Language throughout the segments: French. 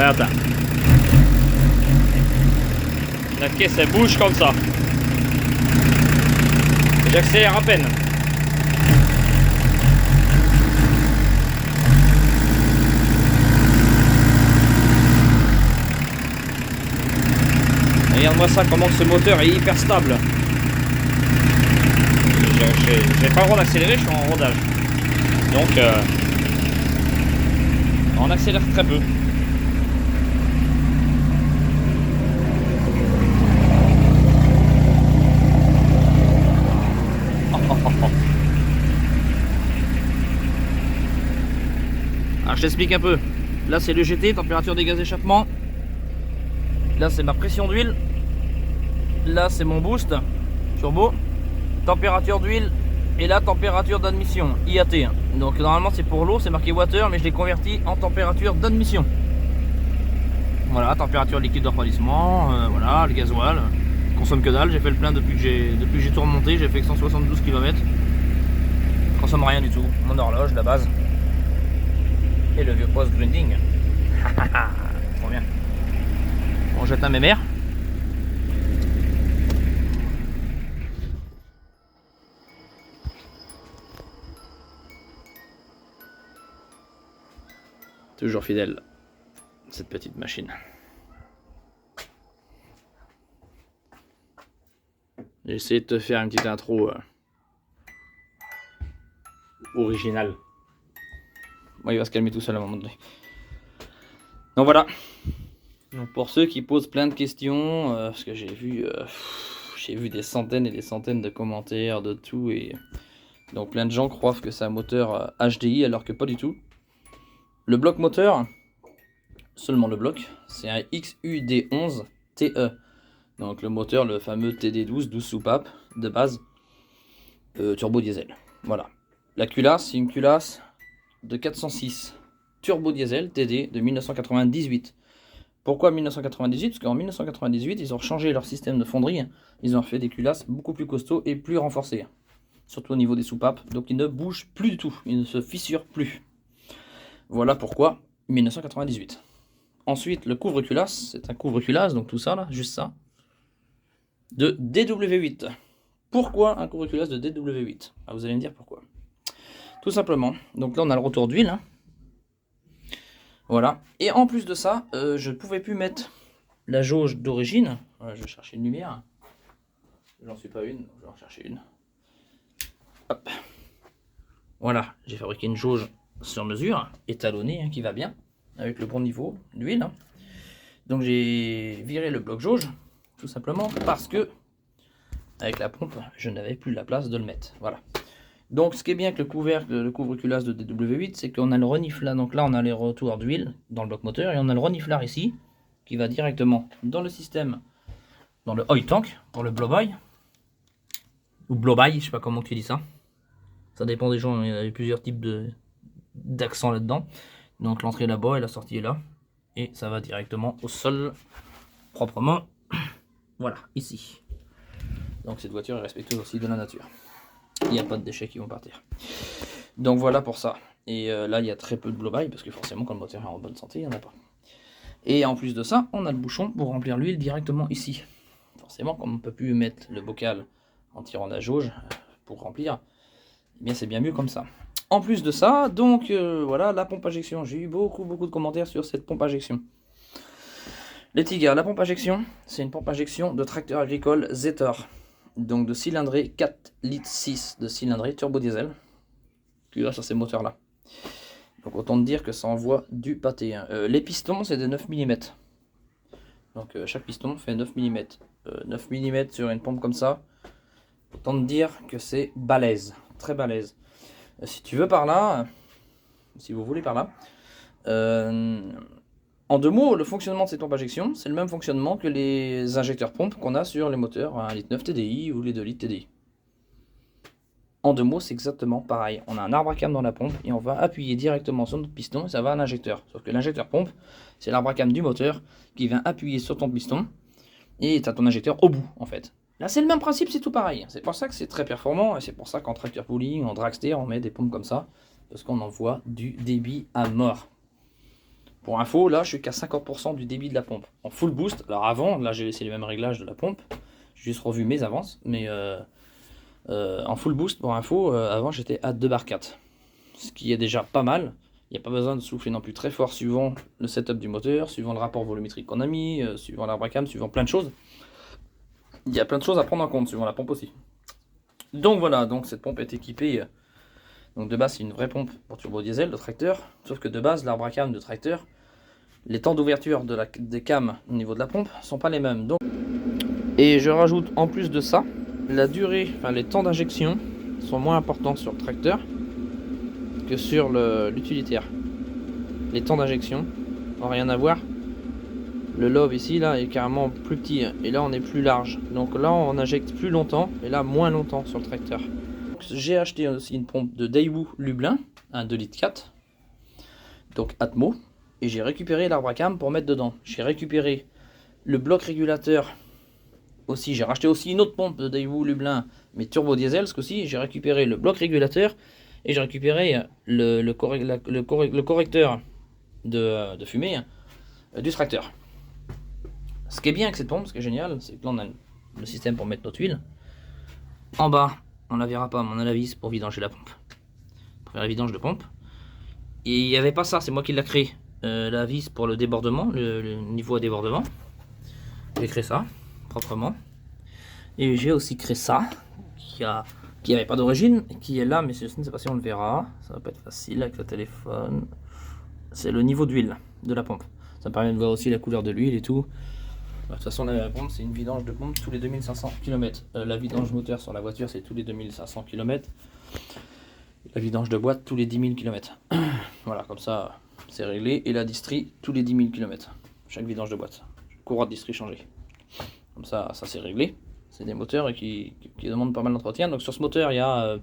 Attends. La caisse elle bouge comme ça. J'accélère à peine. Regarde-moi ça, comment ce moteur est hyper stable. J'ai pas le droit d'accélérer, je suis en rodage. Donc on accélère très peu. Alors je t'explique un peu. Là c'est le GT, température des gaz d'échappement. Là c'est ma pression d'huile. Là c'est mon boost turbo. Température d'huile. Et là température d'admission, IAT. Donc normalement c'est pour l'eau, c'est marqué water, mais je l'ai converti en température d'admission. Voilà, température liquide de refroidissement. Voilà, le gasoil. Consomme que dalle, j'ai fait le plein depuis que j'ai tout remonté, j'ai fait que 172 km. Consomme rien du tout. Mon horloge, la base. Et le vieux post grinding. Trop bien. On jette un mémère. Toujours fidèle, cette petite machine. J'ai essayé de te faire une petite intro originale. Bon, il va se calmer tout seul à un moment donné. Donc voilà. Donc pour ceux qui posent plein de questions, parce que j'ai vu des centaines et des centaines de commentaires de tout, et donc plein de gens croient que c'est un moteur HDI alors que pas du tout. Le bloc moteur, seulement le bloc, c'est un XUD11TE. Donc le moteur, le fameux TD12, 12 soupapes de base, turbo diesel. Voilà. La culasse, c'est une culasse de 406 turbo diesel TD de 1998. Pourquoi 1998? Parce qu'en 1998, ils ont changé leur système de fonderie. Ils ont fait des culasses beaucoup plus costauds et plus renforcés. Surtout au niveau des soupapes. Donc ils ne bougent plus du tout. Ils ne se fissurent plus. Voilà pourquoi 1998. Ensuite, le couvre-culasse, c'est un couvre-culasse, donc tout ça là, juste ça, de DW8. Pourquoi un couvre-culasse de DW8? Ah, vous allez me dire pourquoi. Tout simplement, donc là on a le retour d'huile. Hein. Voilà. Et en plus de ça, je ne pouvais plus mettre la jauge d'origine. Voilà, je vais chercher une lumière. J'en suis pas une, donc je vais en chercher une. Hop. Voilà, j'ai fabriqué une jauge sur mesure, étalonnée, hein, qui va bien, avec le bon niveau d'huile. Hein. Donc j'ai viré le bloc jauge, tout simplement parce que, avec la pompe, je n'avais plus la place de le mettre. Voilà. Donc ce qui est bien avec le couvre-culasse de DW8, c'est qu'on a le reniflard. Donc là on a les retours d'huile dans le bloc moteur, et on a le reniflard ici, qui va directement dans le système, dans le oil tank, pour le blow-by, ou blow-by, je sais pas comment tu dis ça. Ça dépend des gens, il y a plusieurs types d'accents là-dedans. Donc l'entrée est là-bas et la sortie est là. Et ça va directement au sol, proprement. Voilà, ici. Donc cette voiture est respectueuse aussi de la nature. Il n'y a pas de déchets qui vont partir. Donc voilà pour ça. Et là, il y a très peu de blow-by, parce que forcément, quand le moteur est en bonne santé, il n'y en a pas. Et en plus de ça, on a le bouchon pour remplir l'huile directement ici. Forcément, comme on ne peut plus mettre le bocal en tirant la jauge pour remplir, eh bien c'est bien mieux comme ça. En plus de ça, donc voilà, la pompe injection. J'ai eu beaucoup de commentaires sur cette pompe injection. Les petits gars, la pompe injection, c'est une pompe injection de tracteur agricole Zetor. Donc de cylindrée 4 litres 6 de cylindrée turbo diesel. Qui va sur ces moteurs là. Donc autant te dire que ça envoie du pâté. Hein. Les pistons, c'est des 9 mm. Donc chaque piston fait 9 mm. 9 mm sur une pompe comme ça. Autant te dire que c'est balèze. Très balèze. Si tu veux par là, si vous voulez par là, en deux mots, le fonctionnement de cette pompe injection, c'est le même fonctionnement que les injecteurs pompes qu'on a sur les moteurs 1,9 litre TDI ou les 2 litres TDI. En deux mots, c'est exactement pareil. On a un arbre à cam dans la pompe et on va appuyer directement sur notre piston et ça va à l'injecteur. Sauf que l'injecteur pompe, c'est l'arbre à cam du moteur qui vient appuyer sur ton piston et tu as ton injecteur au bout en fait. Là, c'est le même principe, c'est tout pareil. C'est pour ça que c'est très performant et c'est pour ça qu'en tracteur pulling, en dragster, on met des pompes comme ça parce qu'on envoie du débit à mort. Pour info, là je suis qu'à 50% du débit de la pompe. En full boost, alors avant, là j'ai laissé les mêmes réglages de la pompe, j'ai juste revu mes avances, mais en full boost, pour info, avant j'étais à 2 bar 4. Ce qui est déjà pas mal. Il n'y a pas besoin de souffler non plus très fort suivant le setup du moteur, suivant le rapport volumétrique qu'on a mis, suivant l'arbre à cam, suivant plein de choses. Il y a plein de choses à prendre en compte, suivant la pompe aussi. Donc voilà, donc cette pompe est équipée. Donc de base c'est une vraie pompe pour turbo diesel de tracteur, sauf que de base l'arbre à cam de tracteur, les temps d'ouverture des cams au niveau de la pompe sont pas les mêmes. Donc... Et je rajoute en plus de ça, la durée, enfin les temps d'injection sont moins importants sur le tracteur que sur l'utilitaire. Les temps d'injection n'ont rien à voir. Le lobe ici là est carrément plus petit et là on est plus large. Donc là on injecte plus longtemps et là moins longtemps sur le tracteur. J'ai acheté aussi une pompe de Daewoo Lublin, un 2 litres 4, donc Atmo, et j'ai récupéré l'arbre à cam pour mettre dedans. J'ai récupéré le bloc régulateur aussi, j'ai racheté aussi une autre pompe de Daewoo Lublin, mais turbo diesel ce coup-ci. J'ai récupéré le bloc régulateur et j'ai récupéré le correcteur de fumée du tracteur. Ce qui est bien avec cette pompe, ce qui est génial, c'est que là on a le système pour mettre notre huile. En bas, on la verra pas, mais on a la vis pour vidanger la pompe. Pour faire la vidange de pompe. Et il n'y avait pas ça, c'est moi qui l'ai créé. La vis pour le débordement, le niveau à débordement. J'ai créé ça, proprement. Et j'ai aussi créé ça, qui n'avait pas d'origine, qui est là, mais je ne sais pas si on le verra. Ça va pas être facile avec le téléphone. C'est le niveau d'huile de la pompe. Ça me permet de voir aussi la couleur de l'huile et tout. De toute façon, la pompe, c'est une vidange de pompe tous les 2500 km. La vidange moteur sur la voiture, c'est tous les 2500 km. La vidange de boîte, tous les 10 000 km. Voilà, comme ça, c'est réglé. Et la distri, tous les 10 000 km. Chaque vidange de boîte. Courroie de distri changée. Comme ça, c'est réglé. C'est des moteurs qui demandent pas mal d'entretien. Donc sur ce moteur, il y a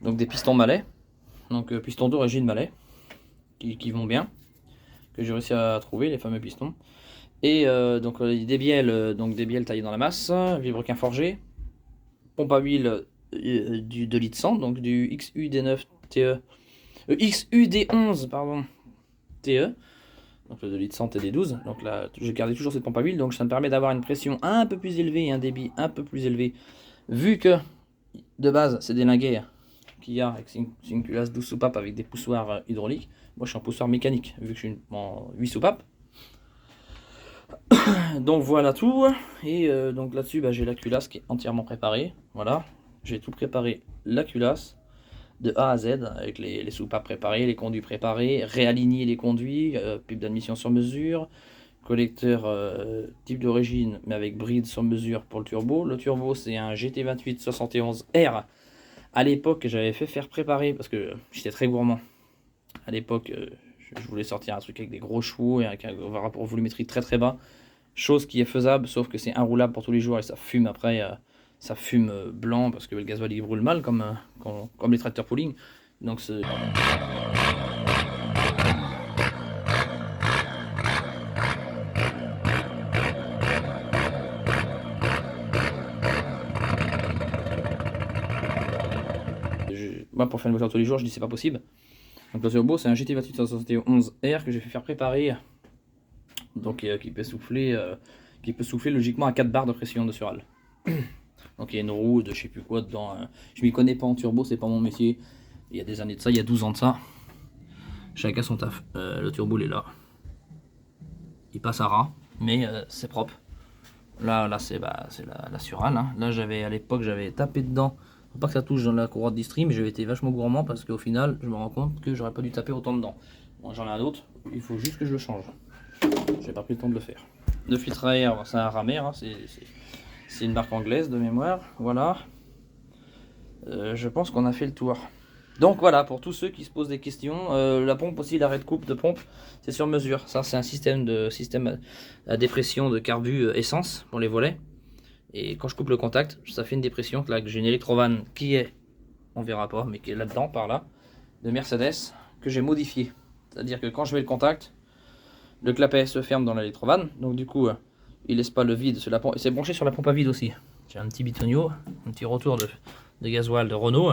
donc des pistons Mallet. Donc pistons d'origine Mallet. Qui vont bien. Que j'ai réussi à trouver, les fameux pistons. Et donc des bielles taillées dans la masse, vilebrequin forgé, pompe à huile du 2 litres 100, donc du XUD9 TE, XUD11 pardon, TE, donc le 2 litres 100 TD12. Donc là, j'ai gardé toujours cette pompe à huile, donc ça me permet d'avoir une pression un peu plus élevée et un débit un peu plus élevé, vu que de base c'est des linguets qu'il y a avec une culasse 12 soupapes avec des poussoirs hydrauliques. Moi je suis en poussoir mécanique, vu que je suis en 8 soupapes. Donc voilà tout, et donc là-dessus j'ai la culasse qui est entièrement préparée. Voilà, j'ai tout préparé, la culasse de A à Z avec les soupapes préparées, les conduits préparés, réaligner les conduits, pipe d'admission sur mesure, collecteur type d'origine mais avec bride sur mesure pour le turbo. Le turbo c'est un GT28 71R. À l'époque j'avais fait faire préparer parce que j'étais très gourmand. À l'époque je voulais sortir un truc avec des gros chevaux et avec un rapport volumétrique très très bas. Chose qui est faisable, sauf que c'est inroulable pour tous les jours et ça fume après, ça fume blanc parce que le gasoil il brûle mal comme les tracteurs pooling. Donc c'est... Moi pour faire une voiture tous les jours, je dis c'est pas possible. Donc le turbo c'est un GT28 71R que j'ai fait faire préparer. Donc qui peut souffler logiquement à 4 bars de pression de sural. Donc il y a une roue de je sais plus quoi dedans. Je m'y connais pas en turbo, c'est pas mon métier. Il y a des années de ça, il y a 12 ans de ça. Chacun son taf. Le turbo il est là. Il passe à ras, mais c'est propre. Là c'est la sural. Hein. Là à l'époque j'avais tapé dedans. Faut pas que ça touche dans la courroie de distri, mais j'avais été vachement gourmand parce qu'au final je me rends compte que j'aurais pas dû taper autant dedans. Bon, j'en ai un autre, il faut juste que je le change. J'ai pas pris le temps de le faire. Le filtre à air, c'est un Ramer, hein, c'est une marque anglaise de mémoire. Voilà. Je pense qu'on a fait le tour. Donc voilà, pour tous ceux qui se posent des questions, la pompe aussi, l'arrêt de coupe de pompe, c'est sur mesure. Ça, c'est un système à dépression de carbu essence pour les volets. Et quand je coupe le contact, ça fait une dépression. Là, j'ai une électrovanne qui est, on verra pas, mais qui est là-dedans, par là, de Mercedes, que j'ai modifié. C'est-à-dire que quand je mets le contact, le clapet se ferme dans l'électrovanne, donc du coup, il laisse pas le vide sur la pompe. Et c'est branché sur la pompe à vide aussi. J'ai un petit bitonio, un petit retour de gasoil de Renault,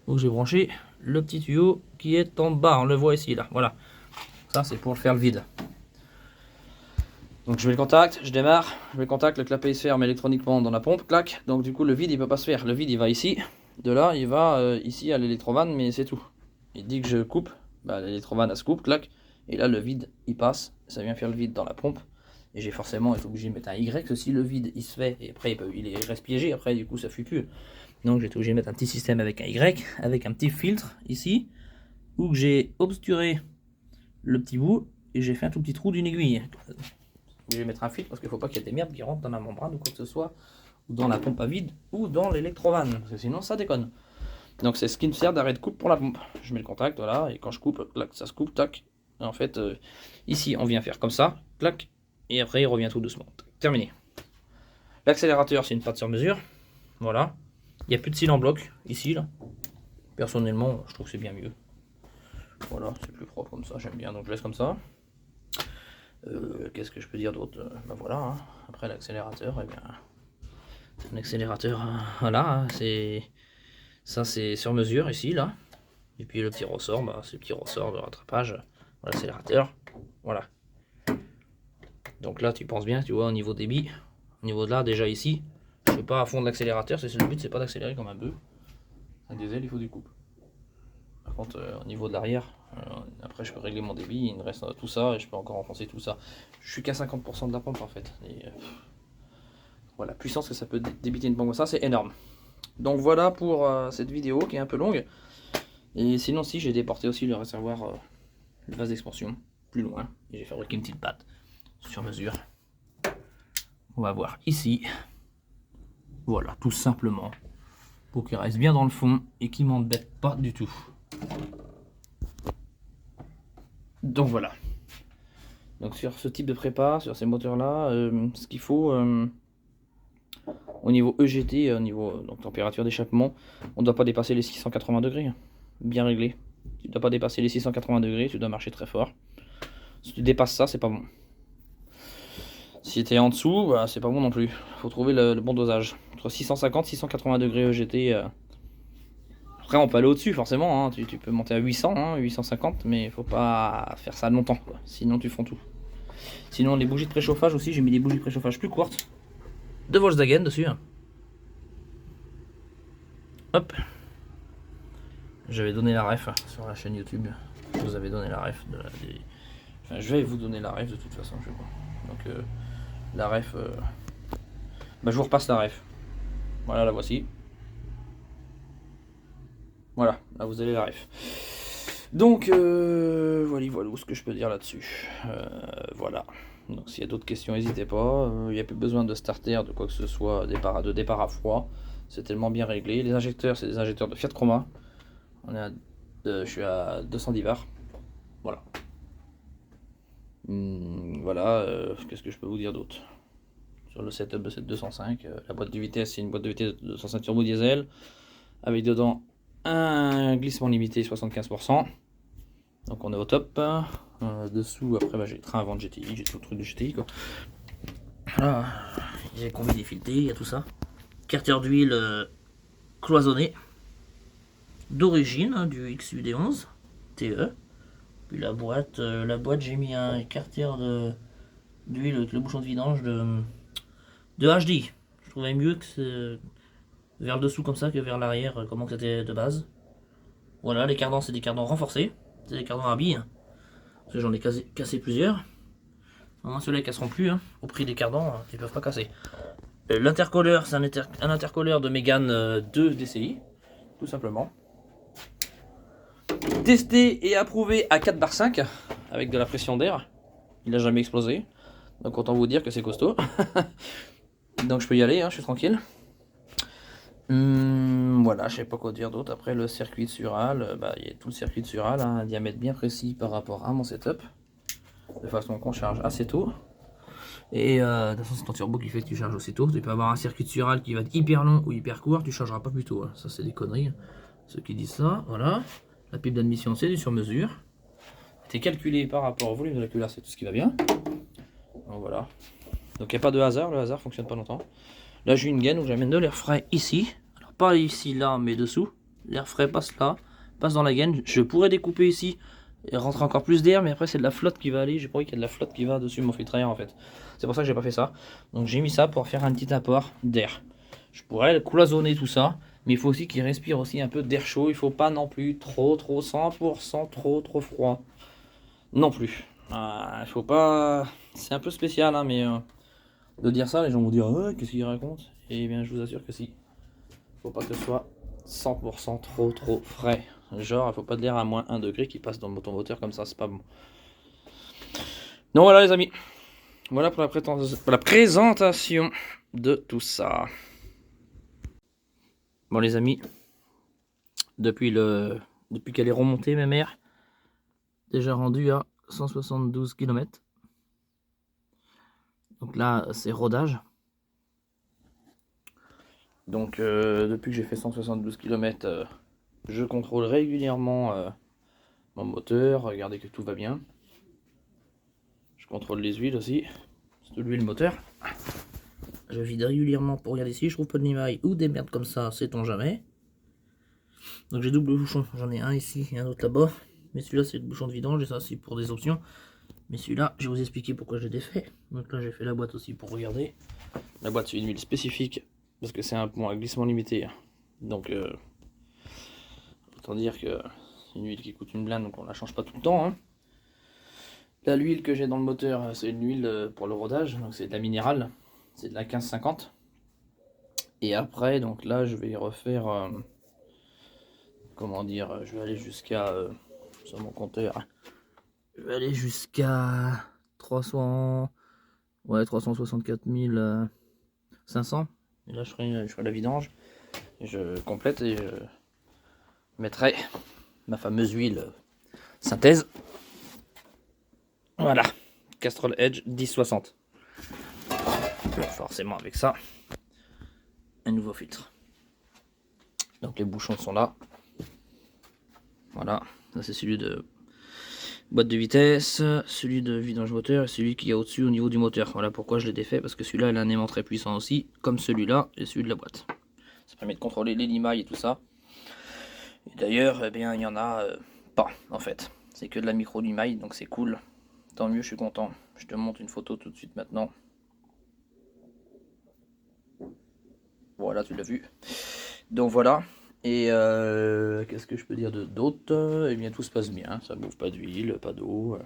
où j'ai branché le petit tuyau qui est en bas. On le voit ici, là. Voilà. Ça c'est pour faire le vide. Donc je mets le contact, je démarre, je mets le contact, le clapet se ferme électroniquement dans la pompe, clac. Donc du coup le vide il peut pas se faire, le vide il va ici, de là il va ici à l'électrovanne, mais c'est tout. Et dès que je coupe, bah, l'électrovanne elle se coupe, clac, et là le vide il passe, ça vient faire le vide dans la pompe. Et j'ai forcément été obligé de mettre un Y, parce que si le vide il se fait, et après il reste piégé, après du coup ça fuit plus. Donc j'ai été obligé de mettre un petit système avec un Y, avec un petit filtre ici, où j'ai obturé le petit bout, et j'ai fait un tout petit trou d'une aiguille. Je vais mettre un filtre parce qu'il ne faut pas qu'il y ait des merdes qui rentrent dans la membrane ou quoi que ce soit, ou dans la pompe à vide, ou dans l'électrovanne, parce que sinon ça déconne. Donc c'est ce qui me sert d'arrêt de coupe pour la pompe. Je mets le contact, voilà, et quand je coupe, clac, ça se coupe, tac. Et en fait, ici on vient faire comme ça, clac, et après il revient tout doucement. Terminé. L'accélérateur, c'est une patte sur mesure, voilà. Il n'y a plus de cils en bloc, ici, là. Personnellement, je trouve que c'est bien mieux. Voilà, c'est plus propre comme ça, j'aime bien, donc je laisse comme ça. Qu'est-ce que je peux dire d'autre? Ben voilà, hein. Après l'accélérateur, eh bien, c'est un accélérateur, voilà, hein, ça c'est sur mesure ici, là. Et puis le petit ressort, bah, c'est le petit ressort de rattrapage, l'accélérateur, voilà. Donc là tu penses bien, tu vois, au niveau débit, au niveau de là, déjà ici, je ne suis pas à fond de l'accélérateur, c'est le but, c'est pas d'accélérer comme un bœuf. Un diesel, il faut du couple. Par contre, au niveau de l'arrière, après je peux régler mon débit, il me reste tout ça et je peux encore enfoncer tout ça. Je suis qu'à 50% de la pompe en fait. Et, voilà, la puissance que ça peut débiter une pompe comme ça, c'est énorme. Donc voilà pour cette vidéo qui est un peu longue. Et sinon, si j'ai déporté aussi le réservoir, le vase d'expansion, plus loin. Et j'ai fabriqué une petite patte sur mesure. On va voir ici. Voilà, tout simplement. Pour qu'il reste bien dans le fond et qu'il m'embête pas du tout. Donc voilà. Donc sur ce type de prépa, sur ces moteurs là, ce qu'il faut au niveau EGT, au niveau donc, température d'échappement, on ne doit pas dépasser les 680 degrés. Bien réglé. Tu ne dois pas dépasser les 680 degrés, tu dois marcher très fort. Si tu dépasses ça, c'est pas bon. Si tu es en dessous, bah, c'est pas bon non plus. Il faut trouver le bon dosage. Entre 650 et 680 degrés EGT. Après, on peut aller au-dessus, forcément. Hein. Tu peux monter à 800, hein, 850, mais il faut pas faire ça longtemps. Quoi. Sinon, tu fonds tout. Sinon, les bougies de préchauffage aussi, j'ai mis des bougies de préchauffage plus courtes. De Volkswagen dessus. Hein. Hop. J'avais donné la ref sur la chaîne YouTube. Je vous avais donné la ref. Enfin, je vais vous donner la ref de toute façon. Je crois. Donc, la ref. Bah, je vous repasse la ref. Voilà, la voici. Voilà, là vous avez la ref. Donc, voilà ce que je peux dire là-dessus. Voilà. Donc, s'il y a d'autres questions, n'hésitez pas. Il n'y a plus besoin de starter, de quoi que ce soit, de départ à froid. C'est tellement bien réglé. Les injecteurs, c'est des injecteurs de Fiat Chroma. Je suis à 210 bars. Voilà. Voilà. Qu'est-ce que je peux vous dire d'autre? Sur le setup de cette 205, la boîte de vitesse, c'est une boîte de vitesse de 205 turbo diesel. Avec dedans un glissement limité 75%. Donc on est au top. Dessous, après bah, j'ai le train avant de GTI, j'ai tout le truc de GTI quoi. Voilà, j'ai combi défileté, il y a tout ça. Carter d'huile cloisonné d'origine hein, du XUD11 TE. Puis la boîte j'ai mis un carter d'huile avec le bouchon de vidange de HDI. Je trouvais mieux que vers le dessous comme ça que vers l'arrière, comment c'était de base. Voilà, les cardans c'est des cardans renforcés, c'est des cardans à billes. Parce que j'en ai cassé plusieurs. Ceux-là ils casseront plus, hein. Au prix des cardans, ils peuvent pas casser. L'intercolleur, c'est un intercolleur de Mégane 2 DCI, tout simplement. Testé et approuvé à 4 bar 5 avec de la pression d'air. Il n'a jamais explosé. Donc autant vous dire que c'est costaud. Donc je peux y aller, hein, je suis tranquille. Voilà, je sais pas quoi dire d'autre. Après le circuit de Sural, bah, il y a tout le circuit de Sural, hein, un diamètre bien précis par rapport à mon setup, de façon qu'on charge assez tôt. Et de toute façon c'est ton turbo qui fait que tu charges aussi tôt. Tu peux avoir un circuit de Sural qui va être hyper long ou hyper court, tu chargeras pas plus tôt. Hein. Ça c'est des conneries. Ceux qui disent ça, voilà. La pipe d'admission c'est du sur mesure. C'est calculé par rapport au volume de la culasse, c'est tout ce qui va bien. Donc voilà. Donc il n'y a pas de hasard, le hasard fonctionne pas longtemps. Là j'ai une gaine où j'amène de l'air frais ici. Alors pas ici là mais dessous. L'air frais passe là, passe dans la gaine. Je pourrais découper ici et rentrer encore plus d'air, mais après c'est de la flotte qui va aller. J'ai pas envie qu'il y ait de la flotte qui va dessus mon filtre à air en fait. C'est pour ça que j'ai pas fait ça. Donc j'ai mis ça pour faire un petit apport d'air. Je pourrais cloisonner tout ça, mais il faut aussi qu'il respire aussi un peu d'air chaud. Il faut pas non plus trop 100% trop froid. Non plus. Il faut pas. C'est un peu spécial, hein, mais de dire ça, les gens vont dire qu'est-ce qu'il raconte? Et bien, je vous assure que si. Faut pas que ce soit 100% trop frais. Genre, il faut pas de l'air à moins 1 degré qui passe dans ton moteur comme ça, c'est pas bon. Donc voilà, les amis. Voilà pour la présentation de tout ça. Bon, les amis, depuis qu'elle est remontée, ma mère, déjà rendue à 172 km. Donc là, c'est rodage. Donc depuis que j'ai fait 172 km, je contrôle régulièrement mon moteur, regardez que tout va bien. Je contrôle les huiles aussi, c'est de l'huile moteur. Je vide régulièrement pour regarder si je trouve pas de limaille ou des merdes comme ça, sait-on jamais. Donc j'ai double bouchon, j'en ai un ici et un autre là-bas. Mais celui-là c'est le bouchon de vidange et ça c'est pour des options. Mais celui-là, je vais vous expliquer pourquoi je l'ai défait. Donc là j'ai fait la boîte aussi pour regarder. La boîte c'est une huile spécifique parce que c'est un pont à glissement limité. Donc autant dire que c'est une huile qui coûte une blinde, donc on la change pas tout le temps. Hein. Là l'huile que j'ai dans le moteur, c'est une huile pour le rodage, donc c'est de la minérale, c'est de la 1550. Et après, donc là je vais y refaire, comment dire, je vais aller jusqu'à, sur mon compteur, je vais aller jusqu'à 364 500. Et là je ferai la vidange, et je complète et je mettrai ma fameuse huile synthèse. Voilà, Castrol Edge 1060. Forcément avec ça, un nouveau filtre. Donc les bouchons sont là. Voilà, ça c'est celui de boîte de vitesse, celui de vidange moteur et celui qui est au-dessus au niveau du moteur. Voilà pourquoi je l'ai défait, parce que celui-là il a un aimant très puissant aussi, comme celui-là et celui de la boîte. Ça permet de contrôler les limailles et tout ça. Et d'ailleurs, eh bien, il n'y en a pas en fait. C'est que de la micro limaille, donc c'est cool. Tant mieux, je suis content. Je te montre une photo tout de suite maintenant. Voilà, tu l'as vu. Donc voilà. Et qu'est-ce que je peux dire d'autre? Eh bien, tout se passe bien. Ça bouffe pas d'huile, pas d'eau.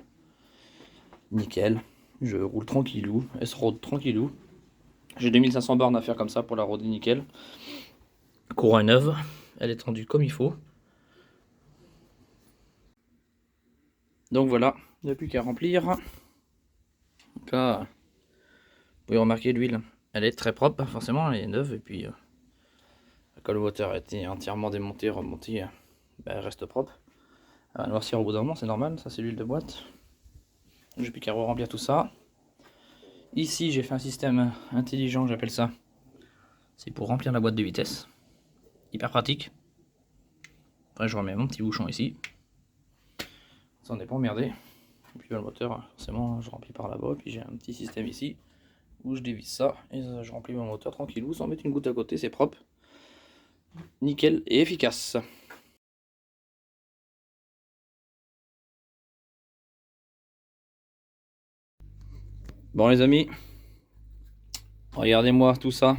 Nickel. Je roule tranquillou. S-Road tranquillou. J'ai 2500 bornes à faire comme ça pour la roder nickel. Courant est neuve. Elle est tendue comme il faut. Donc voilà. Il n'y a plus qu'à remplir. Donc là, vous pouvez remarquer l'huile. Elle est très propre, forcément. Elle est neuve. Et puis, quand le moteur a été entièrement démonté, remonté, ben, elle reste propre. Elle va noircir au bout d'un moment, c'est normal. Ça, c'est l'huile de boîte. J'ai plus qu'à remplir tout ça. Ici, j'ai fait un système intelligent, j'appelle ça. C'est pour remplir la boîte de vitesse. Hyper pratique. Après, je remets mon petit bouchon ici. Ça, on n'est pas emmerdé. Et puis le moteur, forcément, je remplis par là-bas. Puis j'ai un petit système ici où je dévisse ça et je remplis mon moteur tranquillou sans mettre une goutte à côté. C'est propre, nickel et efficace. Bon les amis, regardez-moi tout ça.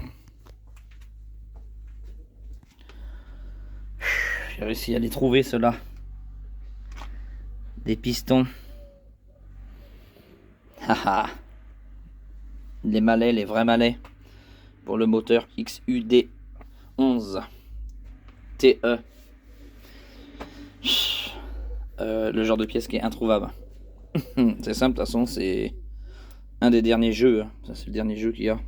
J'ai réussi à les trouver ceux-là. Des pistons. Haha. Les malais, les vrais malais. Pour le moteur XUD 11 TE. Le genre de pièce qui est introuvable. C'est simple, de toute façon, c'est un des derniers jeux. Ça, c'est le dernier jeu qu'il y a.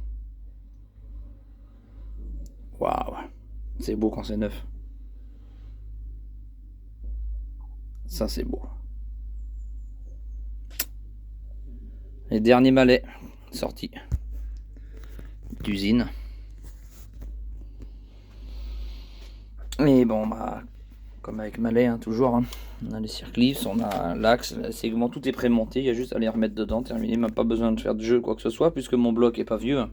Waouh, c'est beau quand c'est neuf. Ça, c'est beau. Les derniers malais sortis d'usine. Et bon, bah, comme avec malais, hein, toujours, hein, on a les circlifs, on a l'axe, le segment, tout est prémonté. Il y a juste à les remettre dedans, terminé. Même pas besoin de faire de jeu quoi que ce soit, puisque mon bloc est pas vieux.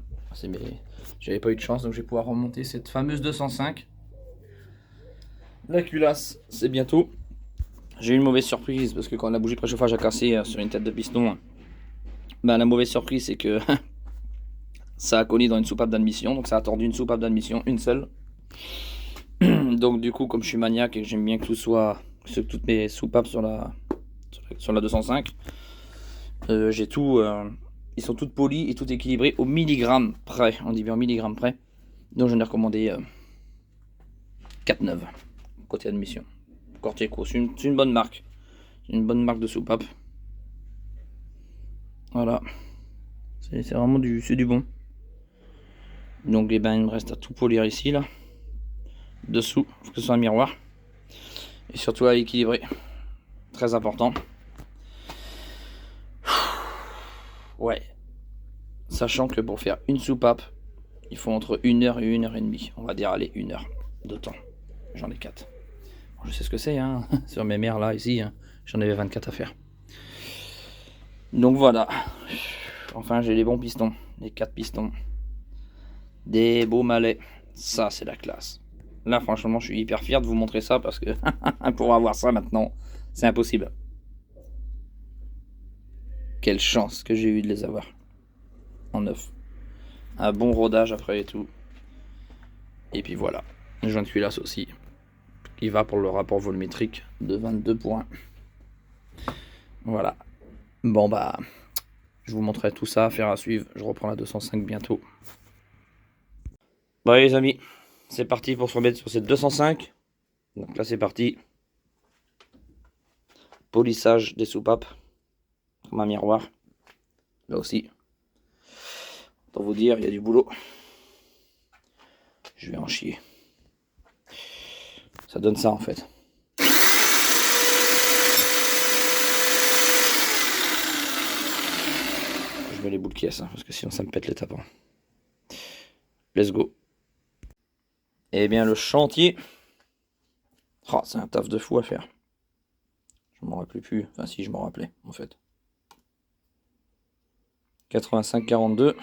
J'avais pas eu de chance, donc je vais pouvoir remonter cette fameuse 205. La culasse, c'est bientôt. J'ai eu une mauvaise surprise parce que quand la bougie de préchauffage a cassé sur une tête de piston, ben, la mauvaise surprise c'est que ça a cogné dans une soupape d'admission, donc ça a tordu une soupape d'admission, une seule. Donc du coup, comme je suis maniaque et que j'aime bien que tout soit, que toutes mes soupapes sur la 205, j'ai tout, ils sont toutes polies et tout équilibrés au milligramme près. On dit bien au milligramme près. Donc j'en ai recommandé 4,9 côté admission. Corteco, c'est une bonne marque. Une bonne marque de soupape. Voilà. C'est vraiment du bon. Donc eh ben, il me reste à tout polir ici là. Dessous, faut que ce soit un miroir. Et surtout à équilibrer. Très important. Ouais. Sachant que pour faire une soupape, il faut entre 1 heure et 1 heure et demie. On va dire allez 1 heure de temps. J'en ai 4. Je sais ce que c'est hein. Sur mes mers là ici, hein. J'en avais 24 à faire. Donc voilà. Enfin j'ai les bons pistons. Les 4 pistons. Des beaux malais. Ça c'est la classe. Là franchement je suis hyper fier de vous montrer ça parce que pour avoir ça maintenant, c'est impossible. Quelle chance que j'ai eu de les avoir. En neuf. Un bon rodage après et tout. Et puis voilà. Le joint de culasse aussi. Qui va pour le rapport volumétrique de 22 points. Voilà. Bon bah, je vous montrerai tout ça, affaire à suivre. Je reprends la 205 bientôt. Bon allez les amis, c'est parti pour se remettre sur cette 205. Donc là c'est parti. Polissage des soupapes. Comme un miroir. Là aussi. Pour vous dire, il y a du boulot. Je vais en chier. Ça donne ça en fait. Je mets les boules de caisse hein, parce que sinon ça me pète les tapants. Let's go. Eh bien le chantier. Oh, c'est un taf de fou à faire. Je m'en rappelais plus. Enfin si je m'en rappelais en fait. 85-42.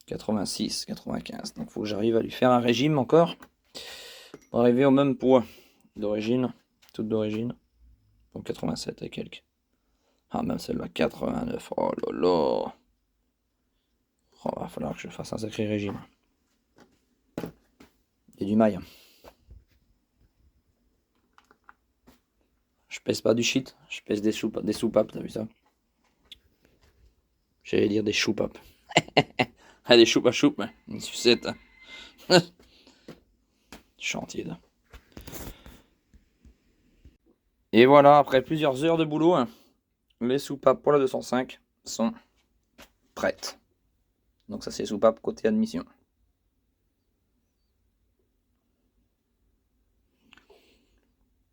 86-95. Donc il faut que j'arrive à lui faire un régime encore. Pour arriver au même poids d'origine. Toute d'origine. Donc 87 et quelques. Ah même celle-là 89. Oh là là. Oh, va falloir que je fasse un sacré régime. Il y a du maille. Je pèse pas du shit, je pèse des soupapes, t'as vu ça? J'allais dire des choupapes. Ah, des choupes à choupe, hein. Une sucette. Hein. Chantier. Et voilà, après plusieurs heures de boulot, hein, les soupapes pour la 205 sont prêtes. Donc ça c'est soupapes côté admission.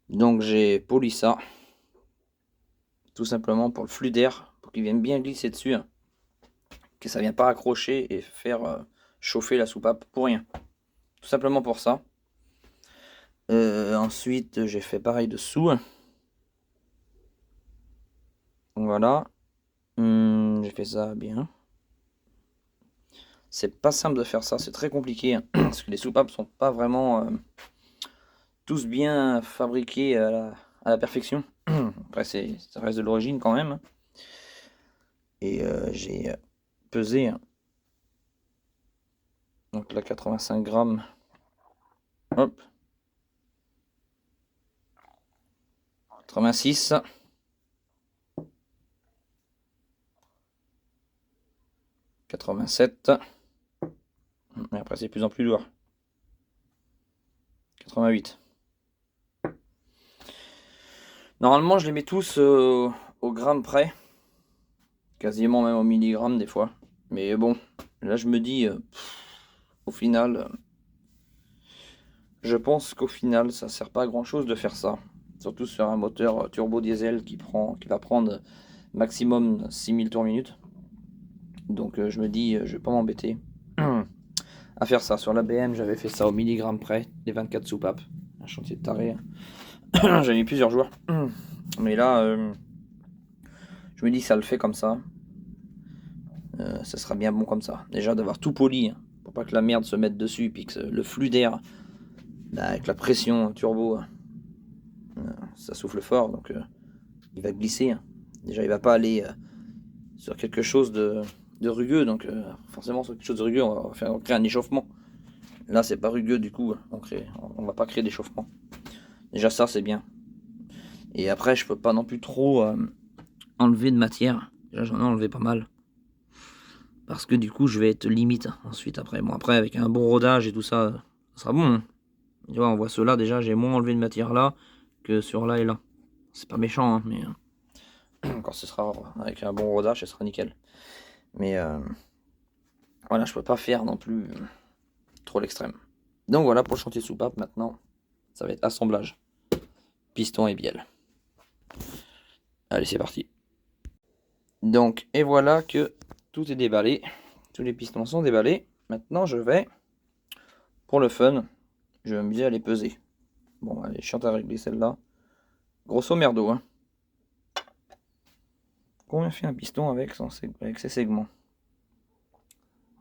Donc j'ai poli ça. Tout simplement pour le flux d'air, pour qu'il vienne bien glisser dessus. Hein, que ça ne vienne pas accrocher et faire chauffer la soupape pour rien. Tout simplement pour ça. Ensuite j'ai fait pareil dessous. Voilà. J'ai fait ça bien. C'est pas simple de faire ça, c'est très compliqué. Hein, parce que les soupapes sont pas vraiment tous bien fabriqués à la perfection. Après ça reste de l'origine quand même. Et j'ai pesé. Hein. Donc là 85 grammes. Hop. 86. 87. Et après c'est de plus en plus lourd. 88. Normalement je les mets tous au gramme près. Quasiment même au milligramme des fois. Mais bon, là je me dis, au final, je pense qu'au final ça sert pas à grand chose de faire ça. Surtout sur un moteur turbo diesel qui va prendre maximum 6000 tours minute. Donc je me dis, je vais pas m'embêter à faire ça. Sur la BM, j'avais fait ça au milligramme près, les 24 soupapes. Un chantier de taré. J'ai mis plusieurs jours. Mais là, je me dis, ça le fait comme ça. Ça sera bien bon comme ça. Déjà d'avoir tout poli, hein, pour pas que la merde se mette dessus, puis que le flux d'air Bah, avec la pression turbo, ça souffle fort, donc il va glisser. Déjà, il va pas aller sur quelque chose de rugueux, donc forcément sur quelque chose de rugueux, on va créer un échauffement. Là, c'est pas rugueux, du coup, on va pas créer d'échauffement. Déjà, ça, c'est bien. Et après, je peux pas non plus trop enlever de matière. Déjà, j'en ai enlevé pas mal. Parce que du coup, je vais être limite ensuite après. Bon, après, avec un bon rodage et tout ça, ça sera bon. Hein. Tu vois, on voit ceux-là, déjà, j'ai moins enlevé de matière là que sur là et là. C'est pas méchant, hein, mais quand ce sera avec un bon rodage, ce sera nickel. Mais voilà, je peux pas faire non plus trop l'extrême. Donc voilà pour le chantier soupape. Maintenant, ça va être assemblage. Piston et bielle. Allez, c'est parti. Donc, et voilà que tout est déballé. Tous les pistons sont déballés. Maintenant, je vais, pour le fun, je vais m'amuser à les peser. Bon, allez, chiante à régler celle-là. Grosso merdo, hein. Combien fait un piston avec ses segments?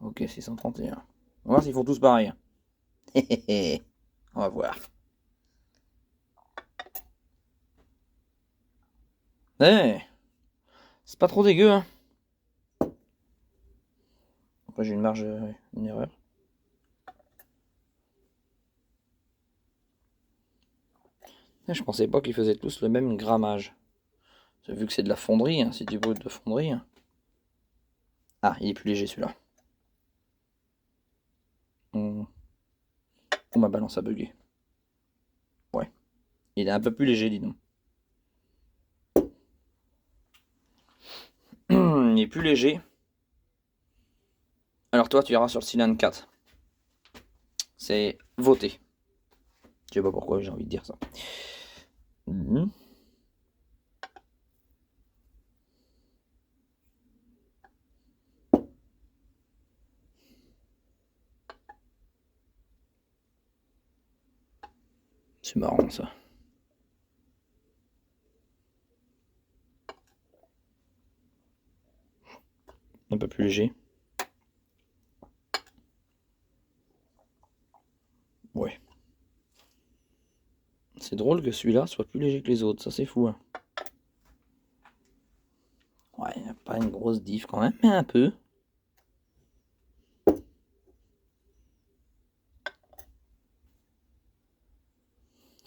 Ok, 631. On va voir s'ils font tous pareil. On va voir. Eh, c'est pas trop dégueu, hein. Après, j'ai une marge, une erreur. Je pensais pas qu'ils faisaient tous le même grammage. Vu que c'est de la fonderie, hein, c'est du brut de fonderie. Ah, il est plus léger celui-là. Oh, ma balance a bugué. Ouais. Il est un peu plus léger, dis donc. Il est plus léger. Alors toi, tu iras sur le cylindre 4. C'est voté. Je sais pas pourquoi j'ai envie de dire ça. C'est marrant ça. Un peu plus léger. Ouais. C'est drôle que celui-là soit plus léger que les autres, ça c'est fou. Hein. Ouais, il n'y a pas une grosse diff quand même, mais un peu.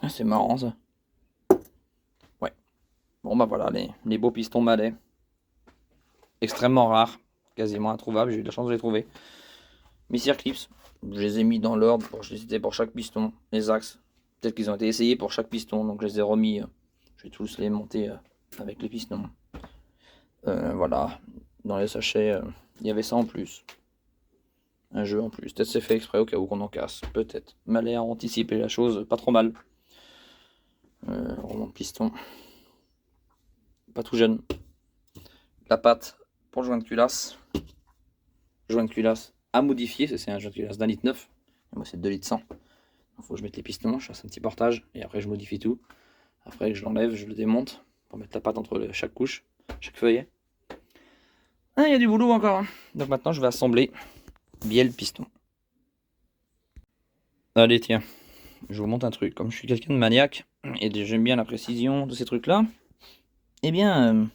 Ah, c'est marrant ça. Ouais. Bon bah voilà, les beaux pistons malais. Extrêmement rares, quasiment introuvables, j'ai eu de la chance de les trouver. Mes circlips, je les ai mis dans l'ordre, je les ai pour chaque piston, les axes. Peut-être qu'ils ont été essayés pour chaque piston, donc je les ai remis. Je vais tous les monter avec les pistons. Voilà, dans les sachets, il y avait ça en plus. Un jeu en plus. Peut-être c'est fait exprès au cas où qu'on en casse. Peut-être. Malais à anticiper la chose, pas trop mal. Roulement de piston. Pas tout jeune. La patte pour le joint de culasse. Joint de culasse à modifier, c'est un joint de culasse d'1,9 litre. Et moi c'est 2,1 litres. Il faut que je mette les pistons, je fasse un petit portage et après je modifie tout. Après que je l'enlève, je le démonte pour mettre la patte entre chaque couche, chaque feuillet. Ah, il y a du boulot encore. Hein. Donc maintenant je vais assembler bien le piston. Allez tiens, je vous montre un truc. Comme je suis quelqu'un de maniaque et j'aime bien la précision de ces trucs-là, eh bien,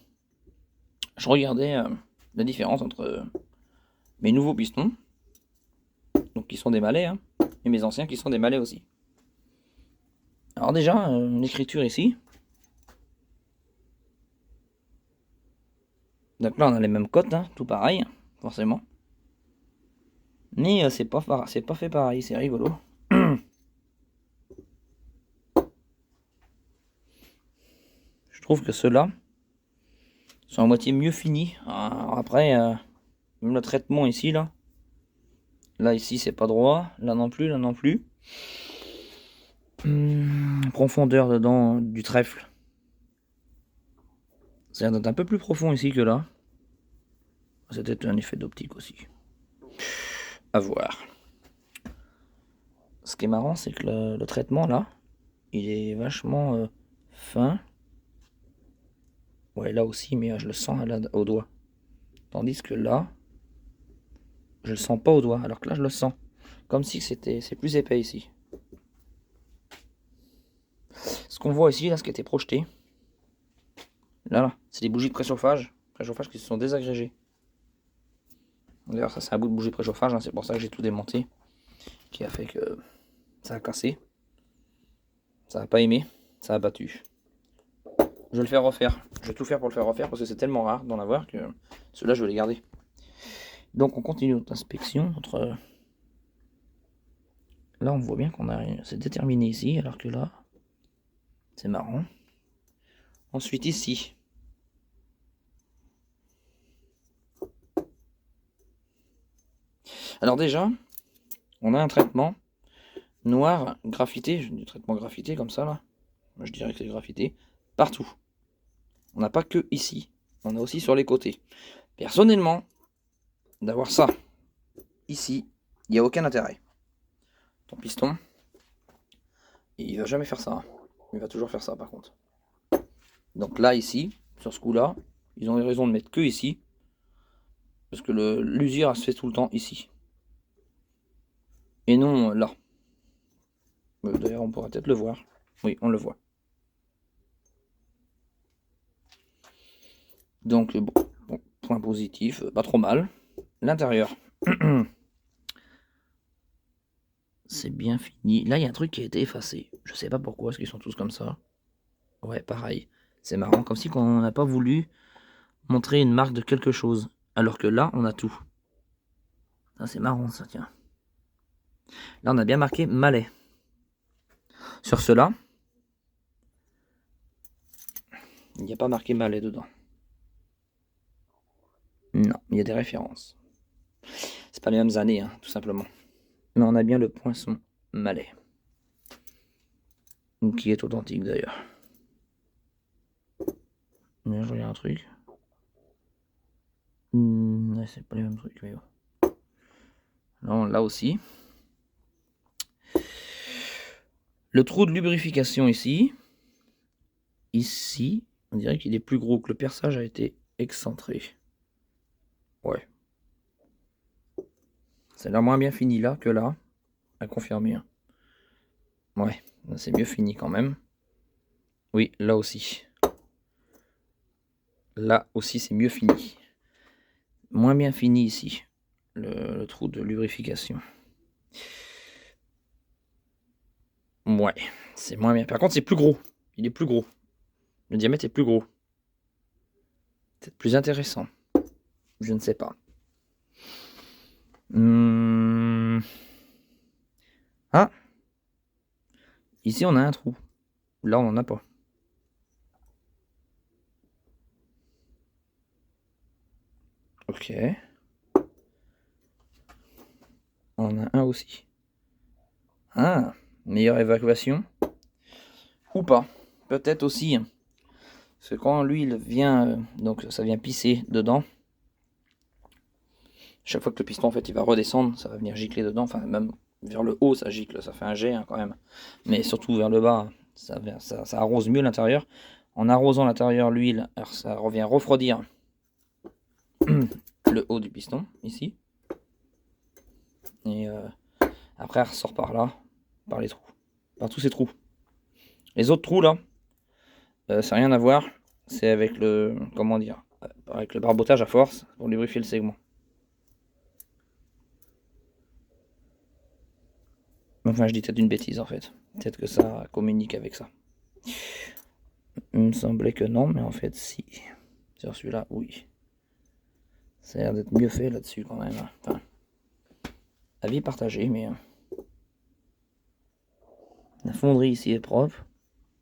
je regardais la différence entre mes nouveaux pistons, donc qui sont des malais, hein, et mes anciens qui sont des malais aussi. Alors déjà, l'écriture ici. Donc là, on a les mêmes cotes, hein, tout pareil, forcément. Mais c'est pas fait pareil, c'est rigolo. Je trouve que ceux-là sont à moitié mieux finis. Alors après, même le traitement ici, là. Là, ici, c'est pas droit. Là non plus, là non plus. Profondeur dedans du trèfle. C'est un peu plus profond ici que là. C'est peut-être un effet d'optique aussi. À voir. Ce qui est marrant, c'est que le traitement là, il est vachement fin. Ouais, là aussi, mais je le sens au doigt. Tandis que là, je le sens pas au doigt, alors que là, je le sens. Comme si c'est plus épais ici. ce qu'on voit ici, là, ce qui a été projeté, là, c'est des bougies de préchauffage qui se sont désagrégées. D'ailleurs, ça c'est un bout de bougie de préchauffage, hein, c'est pour ça que j'ai tout démonté, qui a fait que ça a cassé, ça n'a pas aimé, ça a battu. Je vais le faire refaire, je vais tout faire pour le faire refaire parce que c'est tellement rare d'en avoir que ceux-là je vais les garder. Donc on continue notre inspection. Là on voit bien qu'on a c'est déterminé ici, alors que là c'est marrant. Ensuite ici. Alors déjà, on a un traitement noir graffité, du traitement graffité comme ça là. Moi je dirais que c'est graffité partout. On n'a pas que ici, on a aussi sur les côtés. Personnellement, d'avoir ça ici, il n'y a aucun intérêt. Ton piston, il va jamais faire ça. Il va toujours faire ça par contre. Donc là, ici, sur ce coup-là, ils ont eu raison de mettre que ici. Parce que l'usure se fait tout le temps ici. Et non là. D'ailleurs, on pourra peut-être le voir. Oui, on le voit. Donc, bon, point positif, pas trop mal. L'intérieur. C'est bien fini. Là, il y a un truc qui a été effacé. Je sais pas pourquoi, est-ce qu'ils sont tous comme ça? Ouais, pareil. C'est marrant, comme si on n'a pas voulu montrer une marque de quelque chose. Alors que là, on a tout. Ça, c'est marrant, ça, tiens. Là, on a bien marqué Malais. Sur cela, il n'y a pas marqué Malais dedans. Non, il y a des références. C'est pas les mêmes années, hein, tout simplement. Mais on a bien le poinçon Malais. Qui est authentique d'ailleurs. Je regarde un truc. C'est pas les mêmes trucs, mais bon. Là aussi. Le trou de lubrification ici. Ici, on dirait qu'il est plus gros, que le perçage a été excentré. Ouais. Ça a l'air moins bien fini là que là. À confirmer. Hein. Ouais, c'est mieux fini quand même. Oui, là aussi. Là aussi, c'est mieux fini. Moins bien fini ici. Le trou de lubrification. Ouais, c'est moins bien. Par contre, c'est plus gros. Il est plus gros. Le diamètre est plus gros. C'est plus intéressant. Je ne sais pas. Ah. Ici, on a un trou. Là, on n'en a pas. Ok. On en a un aussi. Ah, meilleure évacuation. Ou pas. Peut-être aussi. Parce que quand l'huile vient, donc ça vient pisser dedans. Chaque fois que le piston en fait il va redescendre, ça va venir gicler dedans. Enfin même vers le haut ça gicle, ça fait un jet hein, quand même. Mais surtout vers le bas, ça arrose mieux l'intérieur. En arrosant l'intérieur l'huile, alors ça revient refroidir le haut du piston ici. Et après elle ressort par là, par les trous, par tous ces trous. Les autres trous là, ça n'a rien à voir. C'est avec le, comment dire, avec le barbotage à force pour lubrifier le segment. Enfin, je dis peut-être une bêtise en fait. Peut-être que ça communique avec ça. Il me semblait que non, mais en fait, si. Sur celui-là, oui. Ça a l'air d'être mieux fait là-dessus quand même. Enfin, avis partagé, mais. La fonderie ici est propre.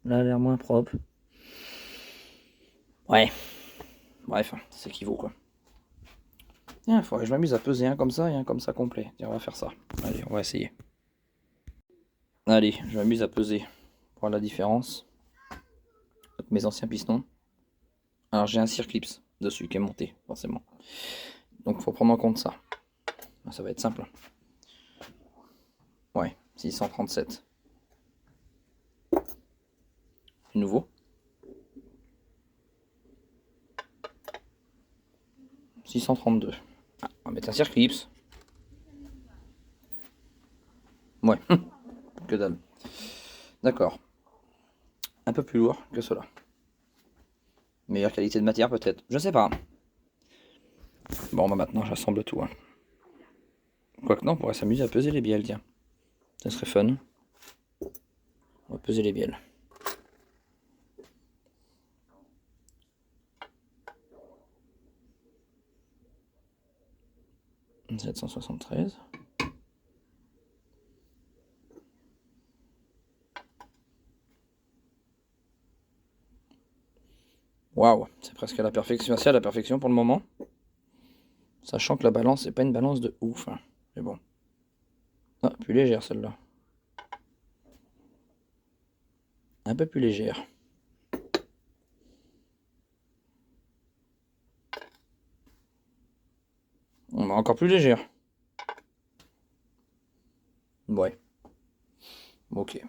Là, elle a l'air moins propre. Ouais. Bref, c'est ce qu'il vaut quoi. Tiens, il faudrait que je m'amuse à peser un comme ça et un comme ça complet. Tiens, on va faire ça. Allez, on va essayer. Allez, je m'amuse à peser. Pour voir la différence. Avec mes anciens pistons. Alors j'ai un circlips dessus qui est monté, forcément. Donc il faut prendre en compte ça. Ça va être simple. Ouais, 637. Du nouveau. 632. Ah, on va mettre un circlips. Ouais, que dalle. D'accord. un peu plus lourd que ceux-là. Meilleure qualité de matière peut-être, je sais pas. Bon, bah maintenant j'assemble tout. Hein. Quoique non, on pourrait s'amuser à peser les bielles, tiens. Ça serait fun. On va peser les bielles. « 773. Waouh, c'est presque à la perfection. C'est à la perfection pour le moment. Sachant que la balance, c'est pas une balance de ouf. Hein. Mais bon. Ah, plus légère celle-là. Un peu plus légère. Encore plus légère. Ouais. Ok.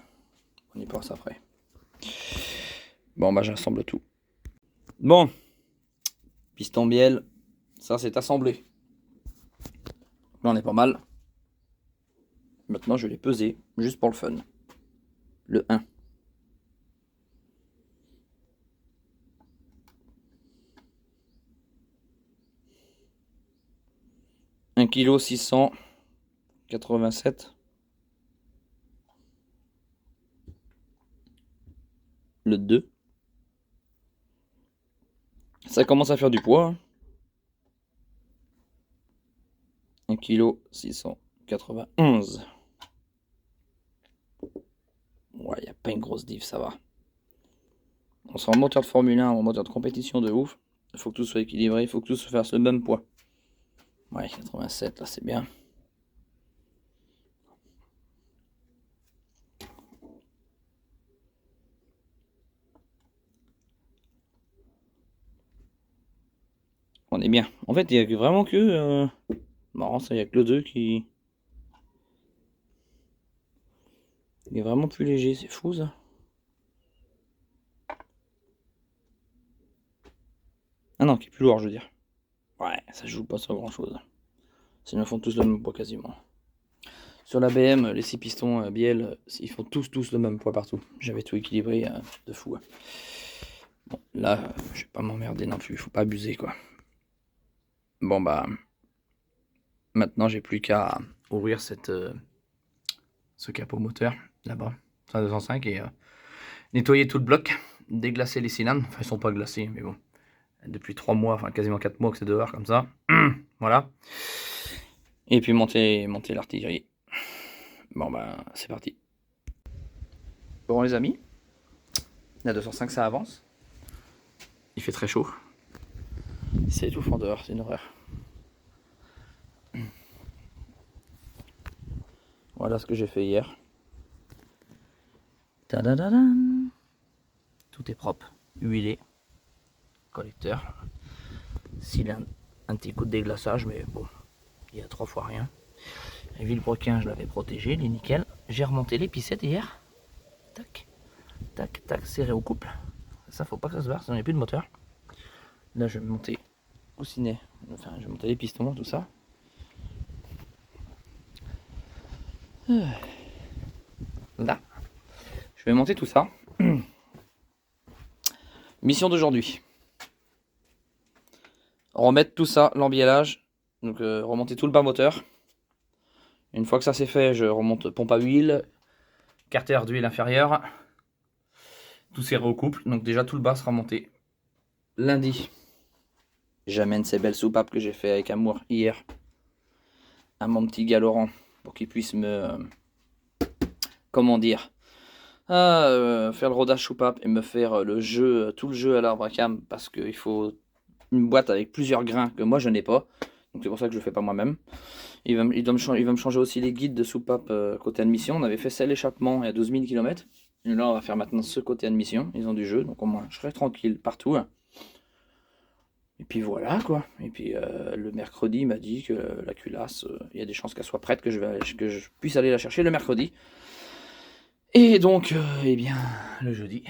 On y pense après. Bon, bah j'assemble tout. Bon. Piston bielle. Ça, c'est assemblé. Là, on est pas mal. Maintenant, je vais les peser, juste pour le fun. Le 1. « 1 kg 687. Le 2. Ça commence à faire du poids. 1 kg 691. Ouais, il n'y a pas une grosse diff, ça va. On sera en moteur de Formule 1 ou en moteur de compétition de ouf. Il faut que tout soit équilibré, il faut que tout se fasse le même poids. Ouais, 87, là c'est bien. On est bien. En fait, il n'y a vraiment que... Marrant, ça, il n'y a que le 2 qui... Il est vraiment plus léger, c'est fou ça. Ah non, qui est plus lourd, je veux dire. Ouais, ça joue pas sur grand chose. Sinon, ils font tous le même poids quasiment. Sur la BM, les 6 pistons Biel, ils font tous le même poids partout. J'avais tout équilibré de fou. Hein. Bon, là, je vais pas m'emmerder non plus, faut pas abuser quoi. Bon bah, maintenant j'ai plus qu'à ouvrir ce capot moteur là-bas, 205 et nettoyer tout le bloc, déglacer les cylindres. Enfin, ils sont pas glacés, mais bon, depuis 3 mois, enfin quasiment 4 mois que c'est dehors comme ça. Voilà. Et puis monter l'artillerie. Bon bah, c'est parti. Bon les amis, la 205 ça avance. Il fait très chaud. C'est étouffant dehors, c'est une horreur. Voilà ce que j'ai fait hier. Tadadadam. Tout est propre, huilé, collecteur, cylindre, un petit coup de déglaçage, mais bon, il y a 3 fois rien. Les vilebrequins, je l'avais protégé, il est nickel. J'ai remonté les pissettes hier. Tac, tac, tac, serré au couple. Ça, faut pas que ça se barre, sinon il n'y a plus de moteur. Là, je vais monter au ciné, enfin, je vais monter les pistons, tout ça. Là, je vais monter tout ça. Mission d'aujourd'hui. Remettre tout ça, l'embiellage, donc remonter tout le bas moteur. Une fois que ça c'est fait, je remonte pompe à huile, carter d'huile inférieure, tout serré au couple, donc déjà tout le bas sera monté. Lundi, j'amène ces belles soupapes que j'ai fait avec amour hier à mon petit gars Laurent pour qu'il puisse me, comment dire, faire le rodage soupape et me faire le jeu, tout le jeu à l'arbre à cam parce qu'il faut une boîte avec plusieurs grains que moi je n'ai pas. Donc c'est pour ça que je le fais pas moi-même. Il va me changer aussi les guides de soupape côté admission. On avait fait celle échappement il y a 12 000 km. Et là on va faire maintenant ce côté admission. Ils ont du jeu, donc au moins je serai tranquille partout. Hein. Et puis voilà quoi. Et puis le mercredi il m'a dit que la culasse, il y a des chances qu'elle soit prête, que je puisse aller la chercher le mercredi. Et donc, eh bien, le jeudi,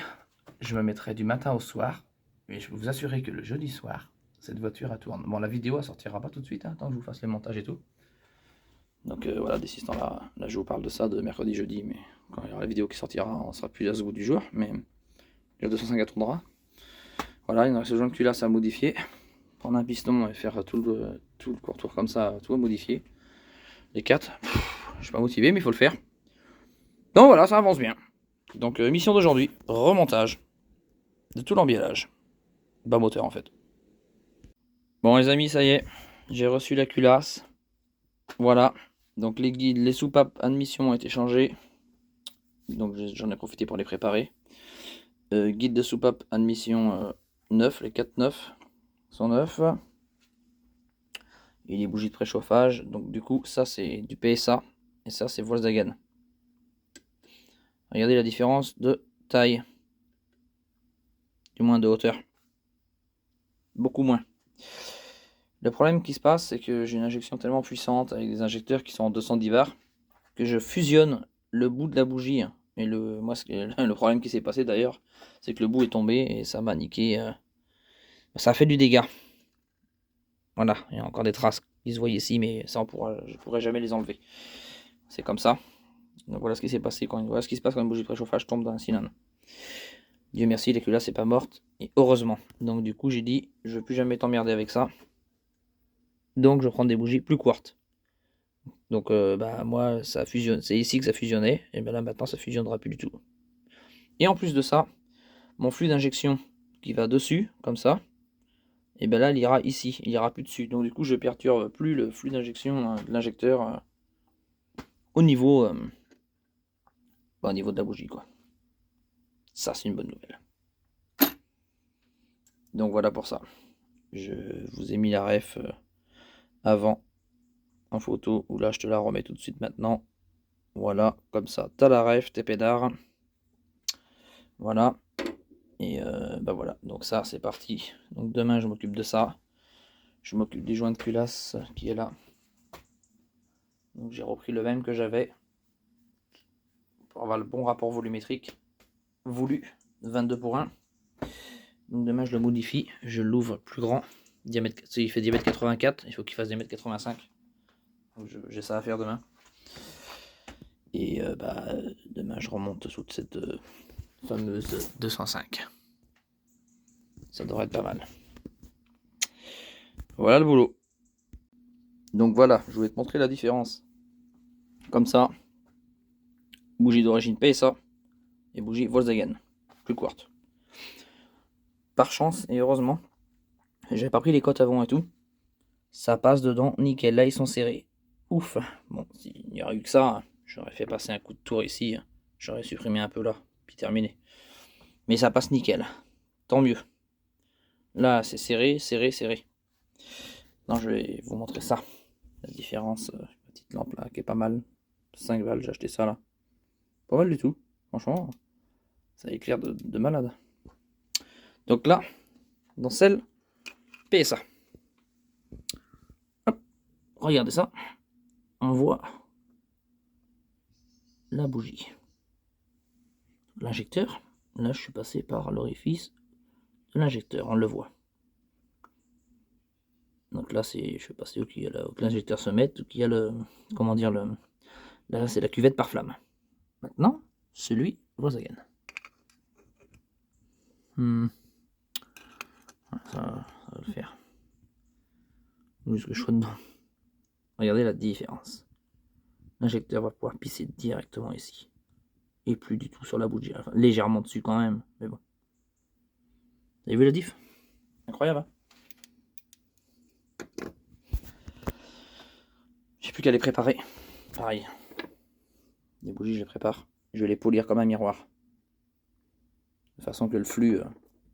je me mettrai du matin au soir. Et je peux vous assurer que le jeudi soir, cette voiture elle tourne. Bon, la vidéo elle sortira pas tout de suite, hein, tant que je vous fasse les montages et tout. Donc voilà, d'ici ce temps-là, je vous parle de ça de mercredi, jeudi, mais quand il y aura la vidéo qui sortira, on sera plus à ce bout du jour. Mais J'ai 250 tournera. Voilà, il nous reste le joint de culasse à modifier. Prendre un piston et faire tout le contour comme ça, tout à modifier. Les 4. Je suis pas motivé, mais il faut le faire. Donc voilà, ça avance bien. Donc mission d'aujourd'hui, remontage de tout l'embiellage. Bas moteur en fait. Bon les amis, ça y est, j'ai reçu la culasse. Voilà, donc les guides, les soupapes admission ont été changées. Donc j'en ai profité pour les préparer. Guide de soupape admission neuf, les 4 neufs sont neufs. Et les bougies de préchauffage. Donc du coup, ça c'est du PSA et ça c'est Volkswagen. Regardez la différence de taille. Du moins de hauteur. Beaucoup moins. Le problème qui se passe, c'est que j'ai une injection tellement puissante avec des injecteurs qui sont en 210 bars que je fusionne le bout de la bougie. Et le problème qui s'est passé d'ailleurs, c'est que le bout est tombé et ça m'a niqué. Ça a fait du dégât. Voilà, il y a encore des traces qui se voient ici, mais ça je pourrais jamais les enlever. C'est comme ça. Donc voilà ce qui s'est passé voilà ce qui se passe quand une bougie de préchauffage tombe dans un cylindre. Dieu merci, la culasse c'est pas morte, et heureusement. Donc du coup j'ai dit, je veux plus jamais t'emmerder avec ça. Donc je prends des bougies plus courtes. Donc moi ça fusionne, c'est ici que ça fusionnait, et bien là maintenant ça fusionnera plus du tout. Et en plus de ça, mon flux d'injection qui va dessus, comme ça, et bien là il ira ici, il ira plus dessus. Donc du coup je perturbe plus le flux d'injection de l'injecteur au niveau de la bougie quoi. Ça c'est une bonne nouvelle. Donc voilà pour ça. Je vous ai mis la ref avant en photo, ou là je te la remets tout de suite maintenant. Voilà, comme ça, t'as la ref, tes pédards. Voilà. Et voilà, donc ça c'est parti. Donc demain je m'occupe de ça. Je m'occupe des joints de culasse qui est là. Donc j'ai repris le même que j'avais pour avoir le bon rapport volumétrique voulu, 22 pour 1. Donc demain je le modifie, je l'ouvre plus grand. Diamètre, il fait diamètre 84, il faut qu'il fasse diamètre 85. Donc j'ai ça à faire demain. Et demain je remonte sous cette fameuse 205. Ça devrait être pas mal. Voilà le boulot. Donc voilà, je voulais te montrer la différence. Comme ça, bougie d'origine PSA et bougie Volkswagen, plus courte. Par chance et heureusement, j'ai pas pris les cotes avant et tout. Ça passe dedans, nickel. Là ils sont serrés. Ouf. Bon, s'il n'y aurait eu que ça, j'aurais fait passer un coup de tour ici. J'aurais supprimé un peu là, puis terminé. Mais ça passe nickel. Tant mieux. Là c'est serré, serré, serré. Non, je vais vous montrer ça. La différence, petite lampe là qui est pas mal. 5 balles, j'ai acheté ça là. Pas mal du tout. Franchement, ça éclaire de malade. Donc là, dans celle PSA. Hop, regardez ça. On voit la bougie. L'injecteur. Là, je suis passé par l'orifice de l'injecteur. On le voit. Donc là, je suis passé où l'injecteur se met, où il y a le. Comment dire le. Là, c'est la cuvette par flamme. Maintenant, celui Volkswagen. Ça va le faire. Juste que je sois dedans. Regardez la différence. L'injecteur va pouvoir pisser directement ici. Et plus du tout sur la bougie. Enfin, légèrement dessus quand même. Mais bon. Vous avez vu la diff? Incroyable. Hein, j'ai plus qu'à les préparer. Pareil. Les bougies, je les prépare. Je vais les polir comme un miroir. De façon que le flux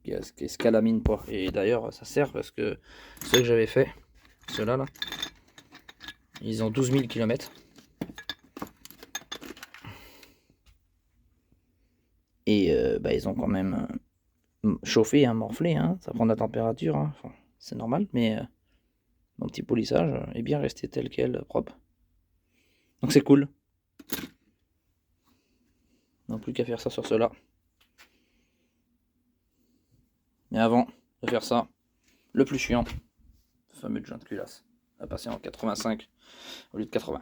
qui se calamine pas. Et d'ailleurs, ça sert parce que ceux que j'avais fait, ceux-là, là, ils ont 12 000 km. Et ils ont quand même chauffé, hein, morflé. Hein, ça prend de la température. Hein, enfin, c'est normal, mais mon petit polissage est bien resté tel quel, propre. Donc c'est cool. Donc plus qu'à faire ça sur cela. Mais avant de faire ça, le plus chiant, le fameux joint de culasse, à passer en 85 au lieu de 80.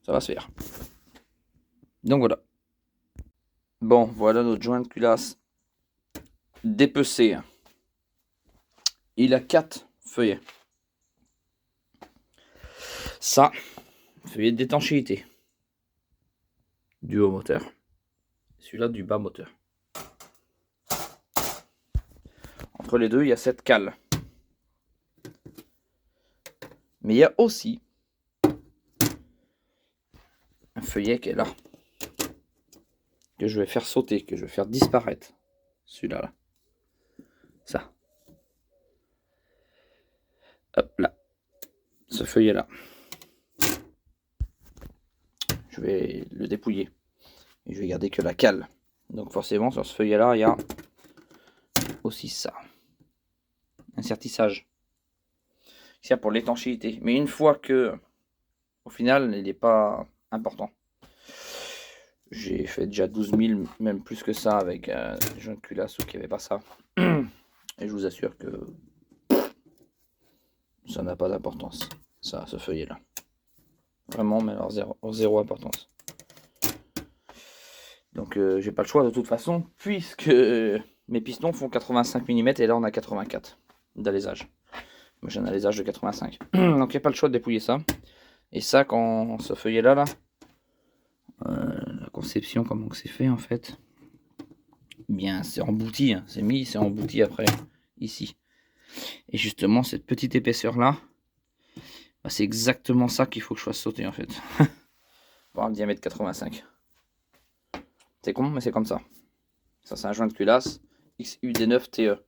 Ça va se faire. Donc voilà. Bon, voilà notre joint de culasse dépecé. Il a 4 feuillets. Ça, feuillet d'étanchéité du haut moteur. Celui-là du bas moteur. Entre les deux, il y a cette cale. Mais il y a aussi un feuillet qui est là. Que je vais faire sauter, que je vais faire disparaître. Celui-là, là. Ça. Hop là. Ce feuillet-là. Je vais le dépouiller. Et je vais garder que la cale. Donc forcément, sur ce feuillet-là, il y a aussi ça. Un sertissage. C'est pour l'étanchéité. Mais une fois que, au final, il n'est pas important. J'ai fait déjà 12 000, même plus que ça, avec un joint de culasse qui avait pas ça. Et je vous assure que ça n'a pas d'importance, ça, ce feuillet-là. Vraiment, mais alors zéro importance. Donc j'ai pas le choix de toute façon, puisque mes pistons font 85 mm et là on a 84 d'alésage. Moi j'ai un alésage de 85. Donc il n'y a pas le choix de dépouiller ça. Et ça, quand ce feuillet-là, la conception, comment que c'est fait en fait, bien c'est embouti, hein, c'est embouti après, ici. Et justement, cette petite épaisseur-là, bah, c'est exactement ça qu'il faut que je fasse sauter en fait. Voir le diamètre 85. C'est con, mais c'est comme ça. Ça, c'est un joint de culasse XUD9TE.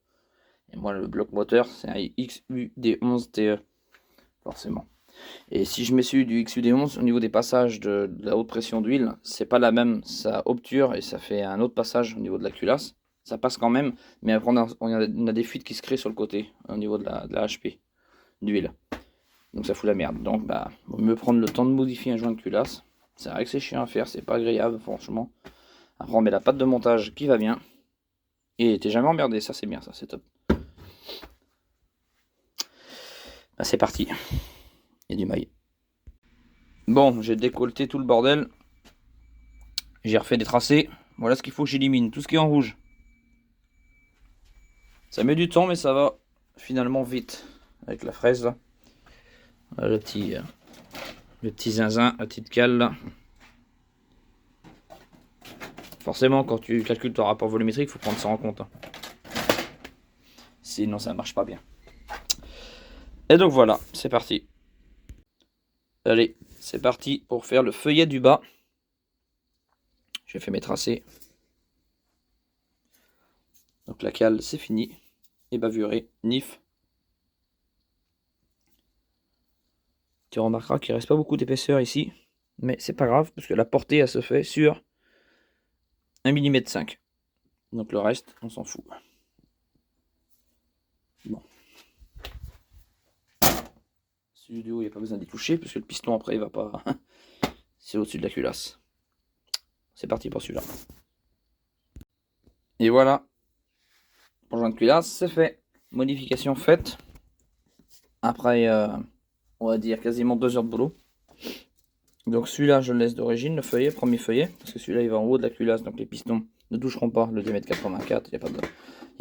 Et moi, le bloc moteur, c'est un XUD11TE. Forcément. Et si je mets celui du XUD11, au niveau des passages de la haute pression d'huile, c'est pas la même. Ça obture et ça fait un autre passage au niveau de la culasse. Ça passe quand même, mais après on a des fuites qui se créent sur le côté, au niveau de la HP d'huile. Donc ça fout la merde. Donc bah, vaut mieux prendre le temps de modifier un joint de culasse. C'est vrai que c'est chiant à faire, c'est pas agréable franchement. Après on met la pâte de montage qui va bien. Et t'es jamais emmerdé, ça c'est bien, ça c'est top. Bah, c'est parti. Il y a du maille. Bon, j'ai décolleté tout le bordel. J'ai refait des tracés. Voilà ce qu'il faut que j'élimine, tout ce qui est en rouge. Ça met du temps mais ça va finalement vite. Avec la fraise là. Voilà, le petit zinzin, la petite cale là. Forcément, quand tu calcules ton rapport volumétrique, il faut prendre ça en compte. Hein. Sinon, ça ne marche pas bien. Et donc voilà, c'est parti. Allez, c'est parti pour faire le feuillet du bas. J'ai fait mes tracés. Donc la cale, c'est fini. Et bavuré, nif. Tu remarqueras qu'il ne reste pas beaucoup d'épaisseur ici. Mais c'est pas grave, parce que la portée, elle se fait sur 1,5 mm. Donc le reste, on s'en fout. Bon. Celui du haut, il n'y a pas besoin d'y toucher, parce que le piston, après, il va pas... c'est au-dessus de la culasse. C'est parti pour celui-là. Et voilà. Pour joint de culasse, c'est fait. Modification faite. Après, on va dire quasiment 2 heures de boulot. Donc celui-là, je le laisse d'origine, le feuillet, premier feuillet. Parce que celui-là, il va en haut de la culasse, donc les pistons ne toucheront pas le diamètre 84. Il n'y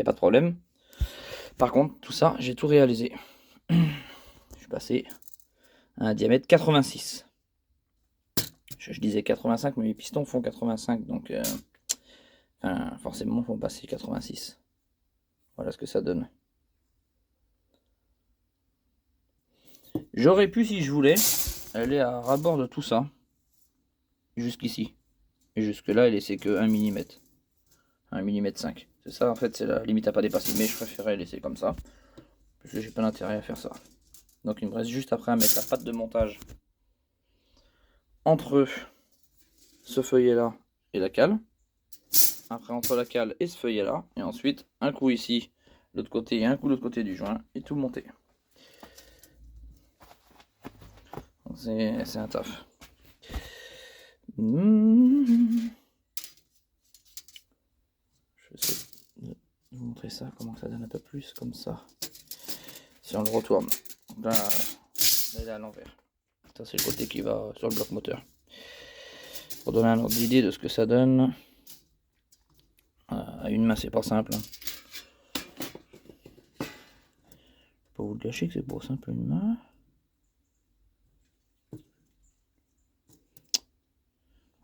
a pas de problème. Par contre, tout ça, j'ai tout réalisé. Je suis passé à un diamètre 86. Je disais 85, mais mes pistons font 85. Donc, forcément, il faut passer 86. Voilà ce que ça donne. J'aurais pu, si je voulais, aller à ras-bord de tout ça. Jusqu'ici. Et jusque-là, il laissait que 1 mm. 1 mm 5. C'est ça, en fait, c'est la limite à pas dépasser. Mais je préférais laisser comme ça. Parce que j'ai pas d'intérêt à faire ça. Donc il me reste juste après à mettre la pâte de montage entre ce feuillet-là et la cale. Après entre la cale et ce feuillet-là. Et ensuite, un coup ici, l'autre côté et un coup l'autre côté du joint. Et tout monter. C'est un taf. Je sais vous montrer ça, comment ça donne un peu plus comme ça. Si on le retourne. Là il est à l'envers. Ça c'est le côté qui va sur le bloc moteur. Pour donner un ordre d'idée de ce que ça donne. une main, c'est pas simple. Hein. Je vais pas vous le cacher que c'est pas simple une main.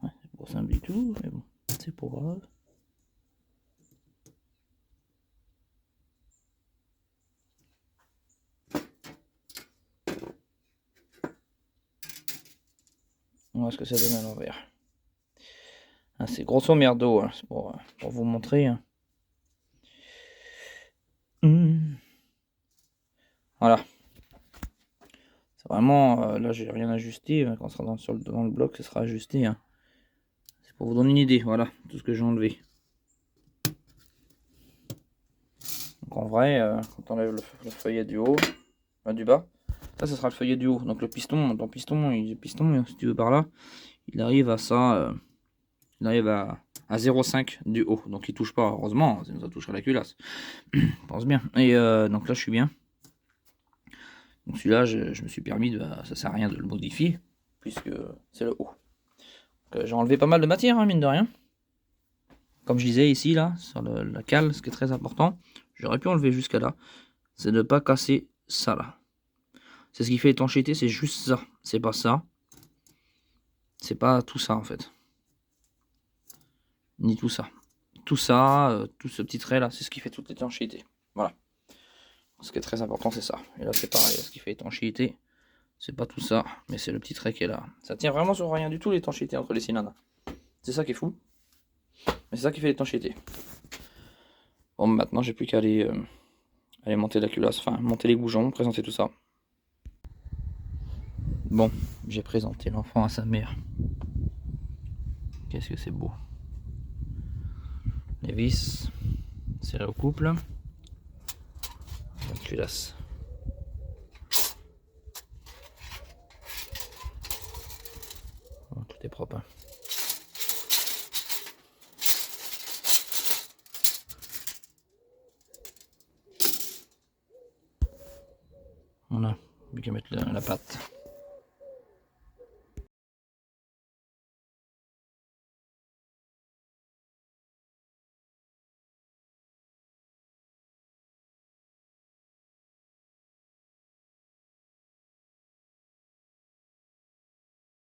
Ouais, c'est pas simple du tout, mais bon, c'est pas grave. On voit ce que ça donne à l'envers. Ah, c'est grosso merdo, hein. C'est pour vous montrer. Hein. Voilà. C'est vraiment, là j'ai rien ajusté, quand on sera dans le bloc, ce sera ajusté. Hein. C'est pour vous donner une idée, voilà, tout ce que j'ai enlevé. Donc en vrai, quand on enlève le feuillet du haut, du bas, ça ce sera le feuillet du haut. Donc le piston, si tu veux par là, il arrive à ça, il arrive à 0,5 du haut. Donc il touche pas, heureusement, ça nous a touché à la culasse. Je pense bien. Et donc là je suis bien. Donc celui-là, je me suis permis ça sert à rien de le modifier, puisque c'est le haut. J'ai enlevé pas mal de matière, hein, mine de rien. Comme je disais ici, là, sur la cale, ce qui est très important, j'aurais pu enlever jusqu'à là, c'est de ne pas casser ça là. C'est ce qui fait l'étanchéité, c'est juste ça. C'est pas ça. C'est pas tout ça en fait. Ni tout ça. Tout ça, tout ce petit trait là, c'est ce qui fait toute l'étanchéité. Voilà. Ce qui est très important, c'est ça. Et là, c'est pareil, ce qui fait l'étanchéité, c'est pas tout ça, mais c'est le petit trait qui est là. Ça tient vraiment sur rien du tout, l'étanchéité entre les cylindres. C'est ça qui est fou. Mais c'est ça qui fait l'étanchéité. Bon, maintenant, j'ai plus qu'à aller monter la culasse, enfin, monter les goujons, présenter tout ça. Bon, j'ai présenté l'enfant à sa mère. Qu'est-ce que c'est beau. Les vis serrées au couple. La culasse. Oh, tout est propre. Hein. Voilà, plus qu'à mettre la pâte.